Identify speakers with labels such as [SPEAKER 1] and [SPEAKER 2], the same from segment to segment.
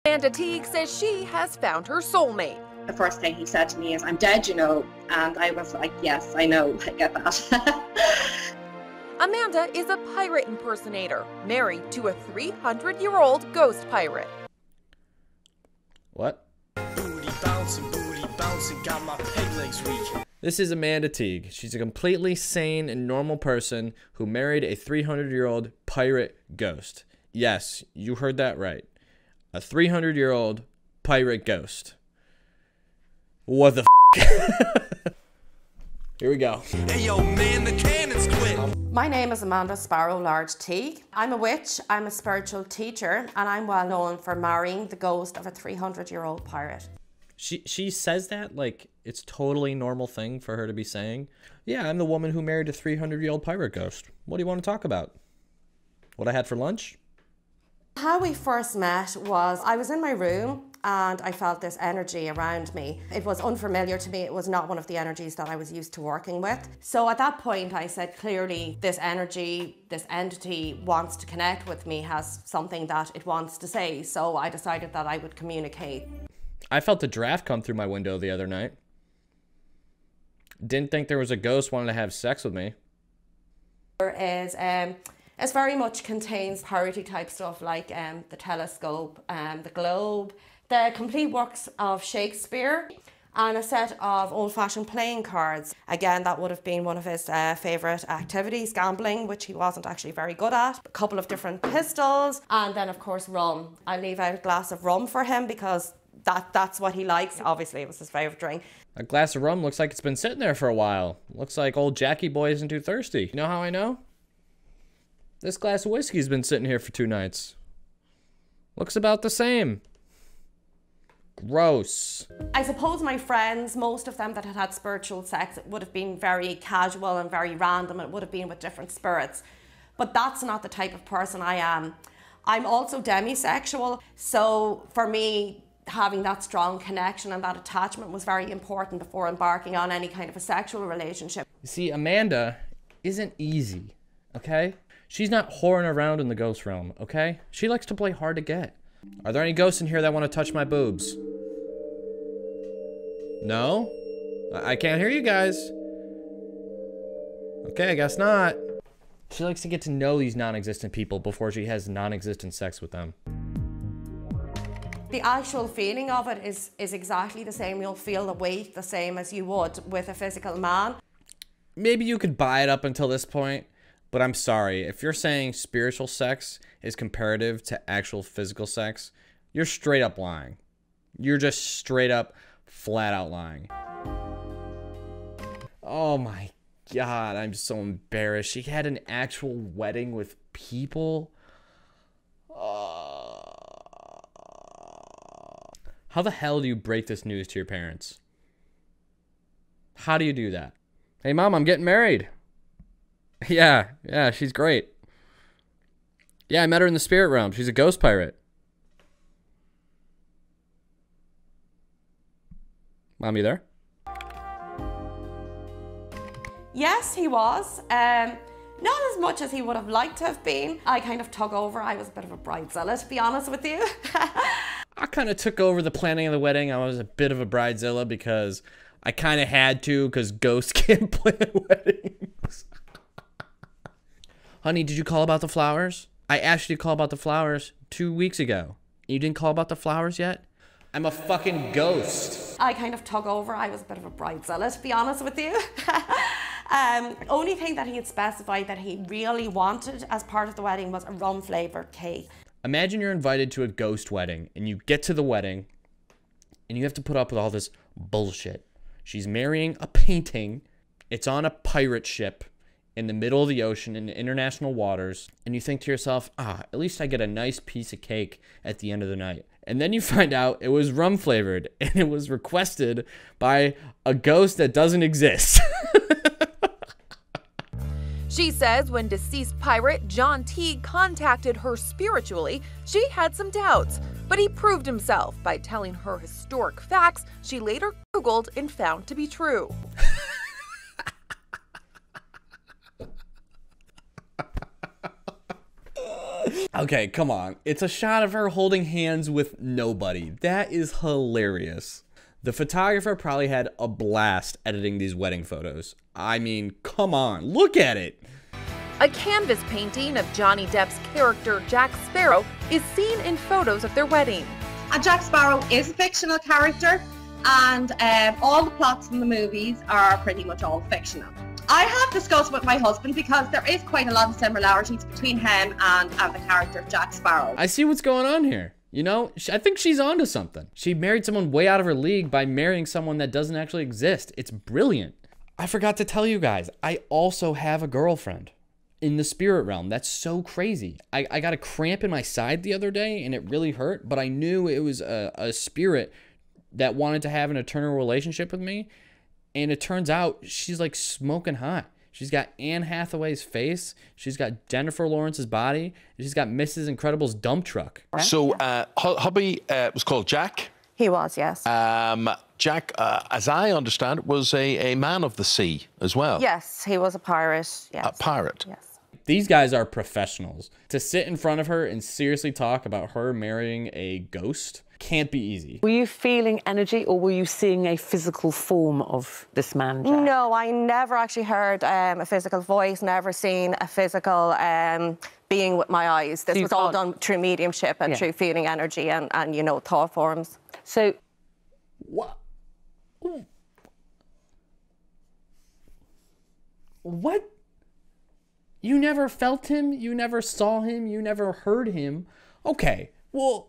[SPEAKER 1] Amanda Teague says she has found her soulmate.
[SPEAKER 2] The first thing he said to me is, "I'm dead, you know," and I was like, "Yes, I know, I get that."
[SPEAKER 1] Amanda is a pirate impersonator, married to a 300-year-old ghost pirate.
[SPEAKER 3] What?
[SPEAKER 4] Booty bouncing, got my peg legs weak.
[SPEAKER 3] This is Amanda Teague. She's a completely sane and normal person who married a 300-year-old pirate ghost. Yes, you heard that right. A 300-year-old pirate ghost. What the f***? Here we go.
[SPEAKER 4] Hey yo, man, the cannon's quit.
[SPEAKER 5] My name is Amanda Sparrow Large Teague. I'm a witch, I'm a spiritual teacher, and I'm well known for marrying the ghost of a 300-year-old pirate.
[SPEAKER 3] She says that like it's totally normal thing for her to be saying. Yeah, I'm the woman who married a 300-year-old pirate ghost. What do you want to talk about? What I had for lunch?
[SPEAKER 5] How we first met was I was in my room and I felt this energy around me. It was unfamiliar to me. It was not one of the energies that I was used to working with. So at that point I said, clearly this energy, this entity wants to connect with me, has something that it wants to say. So I decided that I would communicate.
[SPEAKER 3] I felt a draft come through my window the other night. Didn't think there was a ghost wanting to have sex with me.
[SPEAKER 5] There is it very much contains parody type stuff like the telescope, the globe, the complete works of Shakespeare, and a set of old-fashioned playing cards. Again, that would have been one of his favourite activities, gambling, which he wasn't actually very good at. A couple of different pistols, and then of course rum. I leave out a glass of rum for him because that's what he likes. Obviously, it was his favourite drink.
[SPEAKER 3] A glass of rum looks like it's been sitting there for a while. Looks like old Jackie boy isn't too thirsty. You know how I know? This glass of whiskey's been sitting here for 2 nights. Looks about the same. Gross.
[SPEAKER 5] I suppose my friends, most of them that had had spiritual sex, it would have been very casual and very random. It would have been with different spirits. But that's not the type of person I am. I'm also demisexual. So for me, having that strong connection and that attachment was very important before embarking on any kind of a sexual relationship.
[SPEAKER 3] You see, Amanda isn't easy, okay? She's not whoring around in the ghost realm, okay? She likes to play hard to get. Are there any ghosts in here that want to touch my boobs? No? I can't hear you guys. Okay, I guess not. She likes to get to know these non-existent people before she has non-existent sex with them.
[SPEAKER 5] The actual feeling of it is exactly the same. You'll feel the weight the same as you would with a physical man.
[SPEAKER 3] Maybe you could buy it up until this point, but I'm sorry. If you're saying spiritual sex is comparative to actual physical sex, you're straight up lying. You're just straight up, flat out lying. Oh my God, I'm so embarrassed. She had an actual wedding with people. How the hell do you break this news to your parents? How do you do that? Hey mom, I'm getting married. Yeah, she's great. Yeah, I met her in the spirit realm. She's a ghost pirate. Mom, you there?
[SPEAKER 5] Yes, he was. Not as much as he would have liked to have been. I kind of took over. I was a bit of a bridezilla, to be honest with you.
[SPEAKER 3] I kind of took over the planning of the wedding. I was a bit of a bridezilla because I kind of had to, because ghosts can't plan weddings. Honey, did you call about the flowers? I asked you to call about the flowers 2 weeks ago. You didn't call about the flowers yet? I'm a fucking ghost.
[SPEAKER 5] I kind of took over. I was a bit of a bridezilla, to be honest with you. Only thing that he had specified that he really wanted as part of the wedding was a rum-flavoured cake.
[SPEAKER 3] Imagine you're invited to a ghost wedding, and you get to the wedding, and you have to put up with all this bullshit. She's marrying a painting. It's on a pirate ship in the middle of the ocean in international waters, and you think to yourself, at least I get a nice piece of cake at the end of the night. And then you find out it was rum flavored, and it was requested by a ghost that doesn't exist.
[SPEAKER 1] She says when deceased pirate John Teague contacted her spiritually, she had some doubts, but he proved himself by telling her historic facts she later Googled and found to be true.
[SPEAKER 3] Okay, come on. It's a shot of her holding hands with nobody. That is hilarious. The photographer probably had a blast editing these wedding photos. I mean, come on, look at it.
[SPEAKER 1] A canvas painting of Johnny Depp's character Jack Sparrow is seen in photos of their wedding.
[SPEAKER 2] And Jack Sparrow is a fictional character, and all the plots in the movies are pretty much all fictional. I have discussed with my husband because there is quite a lot of similarities between him and the character of Jack Sparrow.
[SPEAKER 3] I see what's going on here. You know, I think she's onto something. She married someone way out of her league by marrying someone that doesn't actually exist. It's brilliant. I forgot to tell you guys, I also have a girlfriend in the spirit realm. That's so crazy. I got a cramp in my side the other day and it really hurt, but I knew it was a spirit that wanted to have an eternal relationship with me. And it turns out she's like smoking hot. She's got Anne Hathaway's face. She's got Jennifer Lawrence's body. She's got Mrs. Incredible's dump truck.
[SPEAKER 6] So, hubby was called Jack.
[SPEAKER 5] He was, yes.
[SPEAKER 6] Jack, as I understand it, was a man of the sea as well.
[SPEAKER 5] Yes, he was a pirate. Yes.
[SPEAKER 6] A pirate.
[SPEAKER 5] Yes.
[SPEAKER 3] These guys are professionals. To sit in front of her and seriously talk about her marrying a ghost can't be easy.
[SPEAKER 7] Were you feeling energy or were you seeing a physical form of this man, Jack?
[SPEAKER 5] No, I never actually heard a physical voice, never seen a physical being with my eyes. This was all done through mediumship and through feeling energy and, you know, thought forms.
[SPEAKER 7] So,
[SPEAKER 3] What? What? You never felt him? You never saw him? You never heard him? Okay, well,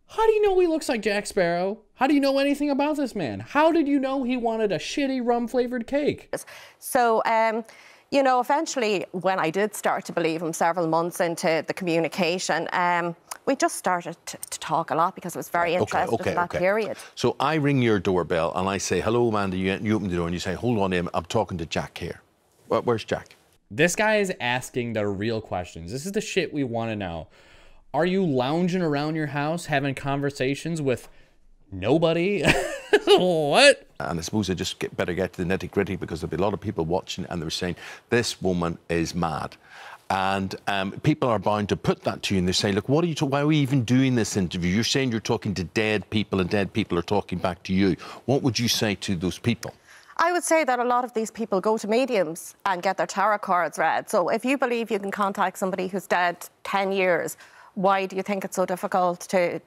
[SPEAKER 3] how do you know he looks like Jack Sparrow? How do you know anything about this man? How did you know he wanted a shitty rum-flavored cake?
[SPEAKER 5] So, you know, eventually, when I did start to believe him several months into the communication, we just started to talk a lot because I was very interested in that period.
[SPEAKER 6] So I ring your doorbell and I say, hello, Amanda. You open the door and you say, hold on, I'm talking to Jack here. Well, where's Jack?
[SPEAKER 3] This guy is asking the real questions. This is the shit we want to know. Are you lounging around your house having conversations with nobody? What?
[SPEAKER 6] And I suppose I just better get to the nitty-gritty because there'll be a lot of people watching and they're saying, this woman is mad. And people are bound to put that to you and they say, look, what are you why are we even doing this interview? You're saying you're talking to dead people and dead people are talking back to you. What would you say to those people?
[SPEAKER 5] I would say that a lot of these people go to mediums and get their tarot cards read. So if you believe you can contact somebody who's dead 10 years, why do you think it's so difficult to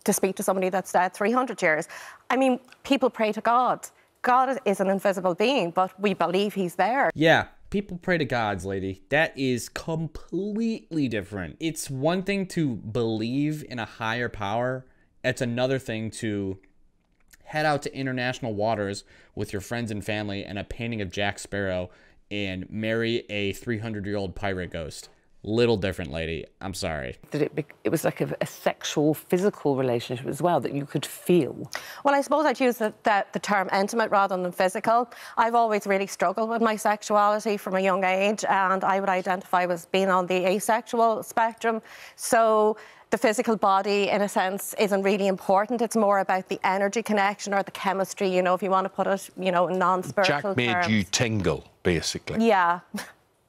[SPEAKER 5] speak to somebody that's dead 300 years? I mean, people pray to God. God is an invisible being, but we believe he's there.
[SPEAKER 3] Yeah, people pray to gods, lady. That is completely different. It's one thing to believe in a higher power. It's another thing to head out to international waters with your friends and family and a painting of Jack Sparrow and marry a 300-year-old pirate ghost. Little different, lady. I'm sorry.
[SPEAKER 7] That it was like a sexual, physical relationship as well that you could feel.
[SPEAKER 5] Well, I suppose I'd use the term intimate rather than physical. I've always really struggled with my sexuality from a young age, and I would identify as being on the asexual spectrum. So the physical body, in a sense, isn't really important. It's more about the energy connection or the chemistry, you know, if you want to put it, you know, in non-spiritual terms.
[SPEAKER 6] Jack made you tingle, basically.
[SPEAKER 5] Yeah,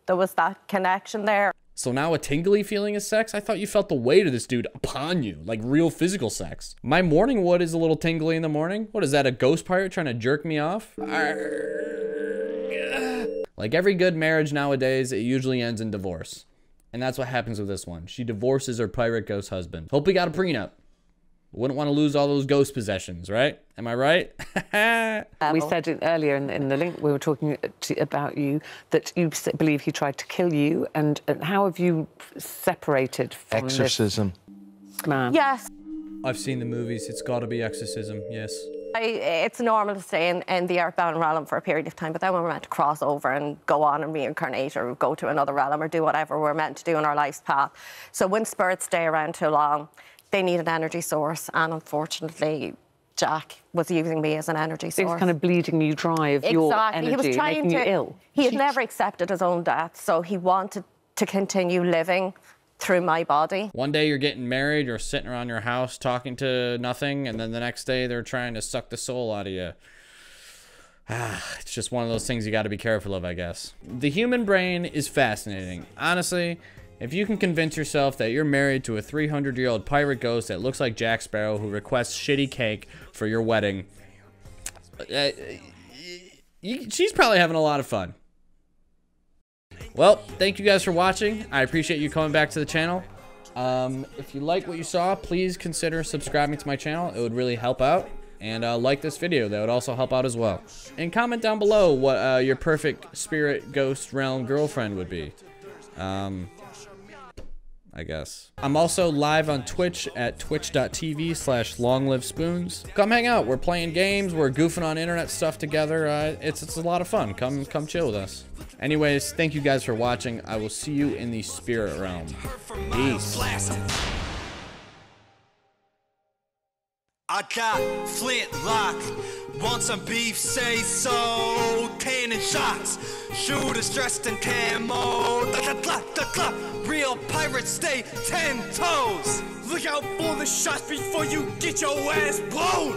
[SPEAKER 5] there was that connection there.
[SPEAKER 3] So now a tingly feeling is sex? I thought you felt the weight of this dude upon you, like real physical sex. My morning wood is a little tingly in the morning. What is that, a ghost pirate trying to jerk me off? Like every good marriage nowadays, it usually ends in divorce. And that's what happens with this one. She divorces her pirate ghost husband. Hope he got a prenup. Wouldn't want to lose all those ghost possessions, right? Am I right?
[SPEAKER 7] We said it earlier in the link we were talking about you, that you believe he tried to kill you. And how have you separated from
[SPEAKER 6] Exorcism.
[SPEAKER 7] This man?
[SPEAKER 5] Yes.
[SPEAKER 3] I've seen the movies. It's got to be exorcism, yes.
[SPEAKER 5] It's normal to stay in the earthbound realm for a period of time, but then when we're meant to cross over and go on and reincarnate or go to another realm or do whatever we're meant to do in our life's path. So when spirits stay around too long, they need an energy source, and unfortunately, Jack was using me as an energy source.
[SPEAKER 7] He was kind of bleeding you dry of your energy,
[SPEAKER 5] he was trying
[SPEAKER 7] making you ill.
[SPEAKER 5] He had never accepted his own death, so he wanted to continue living through my body.
[SPEAKER 3] One day you're getting married, you're sitting around your house talking to nothing, and then the next day they're trying to suck the soul out of you. It's just one of those things you got to be careful of, I guess. The human brain is fascinating. Honestly, If you can convince yourself that you're married to a 300-year-old pirate ghost that looks like Jack Sparrow who requests shitty cake for your wedding, she's probably having a lot of fun. Well, thank you guys for watching. I appreciate you coming back to the channel. If you like what you saw, please consider subscribing to my channel. It would really help out. And like this video. That would also help out as well. And comment down below what your perfect spirit ghost realm girlfriend would be. I guess. I'm also live on Twitch at twitch.tv/longlivespoons. Come hang out. We're playing games. We're goofing on internet stuff together. It's a lot of fun. Come chill with us. Anyways, thank you guys for watching. I will see you in the spirit realm. Peace.
[SPEAKER 4] I got flintlock. Want some beef, say so. Cannon shots. Shooters dressed in camo. Real pirates stay 10 toes. Look out for the shots before you get your ass blown.